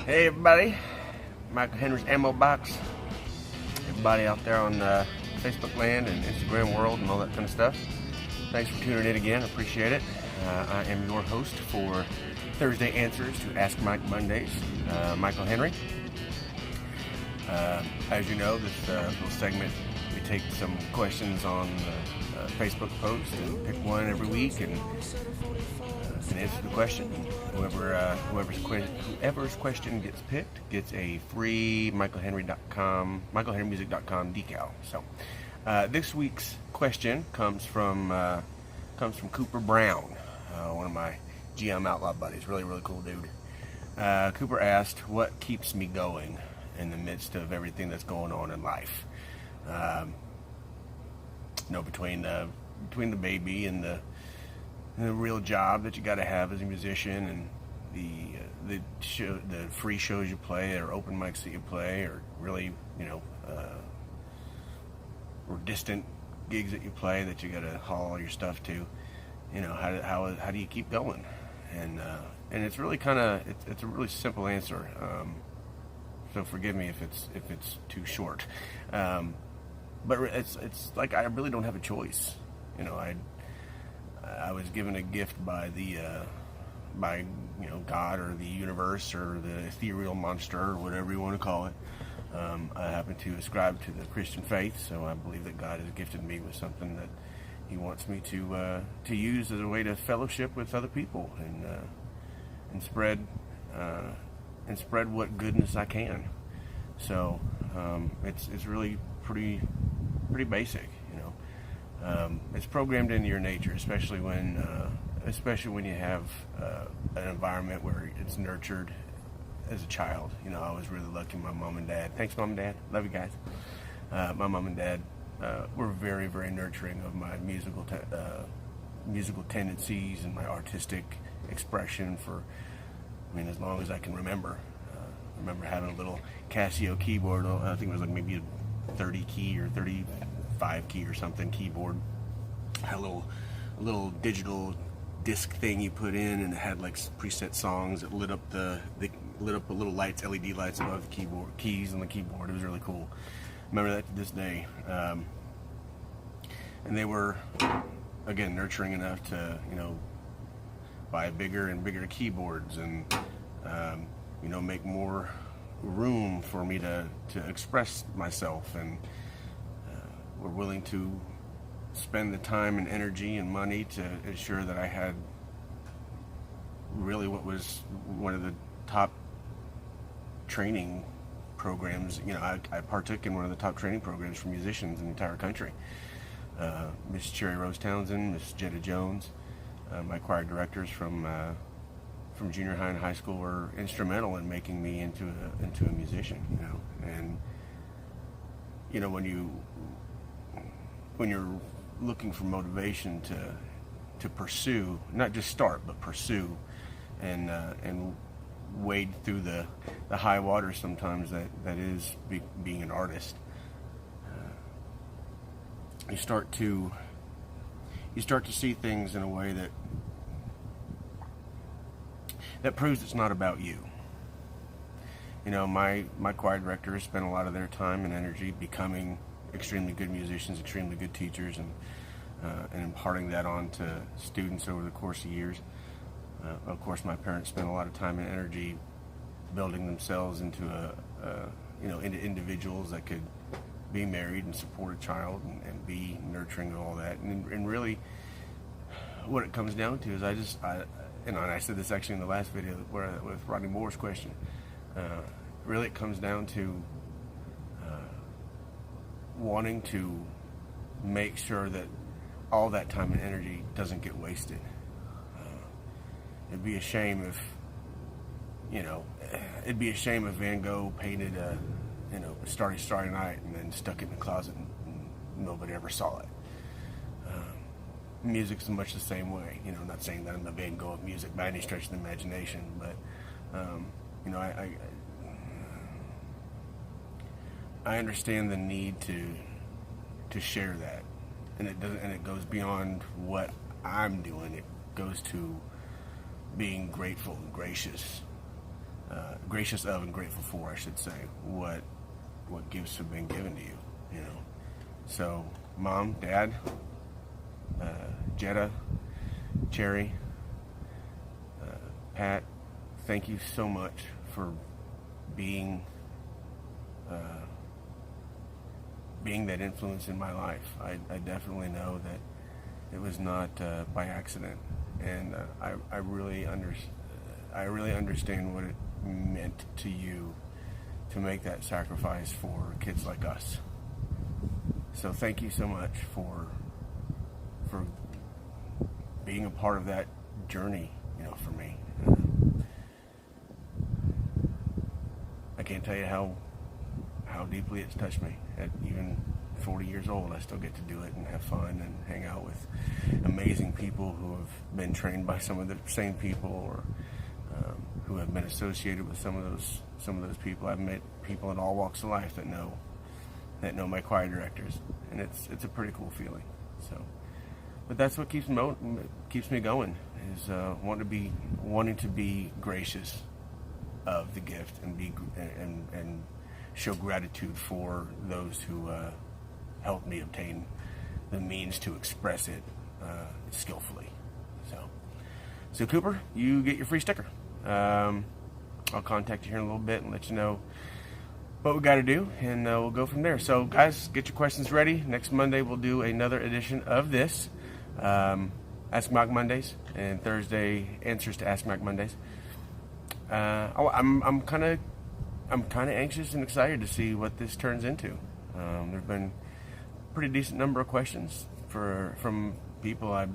Hey everybody, Michael Henry's Ammo Box. Everybody out there on Facebook land and Instagram world and all that kind of stuff. Thanks for tuning in again, I appreciate it. I am your host for Thursday Answers to Ask Mike Mondays, Michael Henry. As you know, this little segment, we take some questions on Facebook post and pick one every week and answer the question. Whoever's question gets picked gets a free michaelhenrymusic.com decal. So this week's question comes from Cooper Brown, one of my GM Outlaw buddies. Really cool dude. Cooper asked, what keeps me going in the midst of everything that's going on in life? Between the baby and the real job that you got to have as a musician, and the free shows you play, or open mics that you play, or really or distant gigs that you play that you got to haul all your stuff to. How do you keep going? And it's really it's a really simple answer. So forgive me if it's too short. But it's like I really don't have a choice. I was given a gift by God or the universe or the ethereal monster or whatever you want to call it. I happen to ascribe to the Christian faith, so I believe that God has gifted me with something that He wants me to use as a way to fellowship with other people and spread what goodness I can. So it's really pretty basic. It's programmed into your nature, especially when you have an environment where it's nurtured as a child. I was really lucky. My mom and dad. Thanks, mom and dad. Love you guys. My mom and dad were very nurturing of my musical tendencies and my artistic expression for, as long as I can remember. I remember having a little Casio keyboard. I think it was like maybe a 30 key or 35 key or something keyboard. Had a little digital disc thing you put in, and it had like preset songs that lit up the little lights, LED lights above the keyboard, keys on the keyboard. It was really cool. Remember that to this day. And they were, again, nurturing enough to buy bigger and bigger keyboards and make more room for me to express myself, and were willing to spend the time and energy and money to ensure that I had really what was one of the top training programs. I partook in one of the top training programs for musicians in the entire country. Miss Cherry Rose Townsend, Miss Jetta Jones, my choir directors from junior high and high school were instrumental in making me into a musician. And when you're looking for motivation to pursue, not just start, but pursue, and wade through the high water sometimes that is being an artist, you start to see things in a way that proves it's not about you. My choir directors spent a lot of their time and energy becoming extremely good musicians, extremely good teachers, and imparting that on to students over the course of years. Of course, my parents spent a lot of time and energy building themselves into into individuals that could be married and support a child and be nurturing and all that. And really, what it comes down to is and I said this actually in the last video with Rodney Moore's question. Really, it comes down to wanting to make sure that all that time and energy doesn't get wasted. It'd be a shame if Van Gogh painted a Starry Night and then stuck it in the closet and nobody ever saw it. Music's much the same way. I'm not saying that I'm the Van Gogh of music by any stretch of the imagination, but I understand the need to share that, and it goes beyond what I'm doing. It goes to being grateful and gracious gracious of and grateful for, I should say, what gifts have been given to you, you know. So, Mom, Dad, Jetta, Cherry, Pat, thank you so much for being that influence in my life. I definitely know that it was not by accident, and I really understand what it meant to you to make that sacrifice for kids like us. So thank you so much for being a part of that journey, you know, for me. I can't tell you how deeply it's touched me. At even 40 years old, I still get to do it and have fun and hang out with amazing people who have been trained by some of the same people, or who have been associated with some of those people. I've met people in all walks of life that know my choir directors, and it's a pretty cool feeling. So, but that's what keeps me going, is wanting to be gracious of the gift and show gratitude for those who helped me obtain the means to express it skillfully. So Cooper, you get your free sticker. I'll contact you here in a little bit and let you know what we got to do, and we'll go from there. So guys, get your questions ready. Next Monday we'll do another edition of this Ask Mike Mondays, and Thursday answers to Ask Mike Mondays. I'm kind of anxious and excited to see what this turns into. There's been a pretty decent number of questions from people I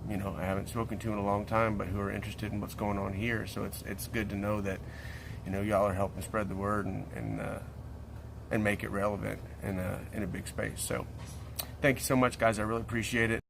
haven't spoken to in a long time, but who are interested in what's going on here. So it's good to know that, you know, y'all are helping spread the word and make it relevant in a big space. So thank you so much, guys. I really appreciate it.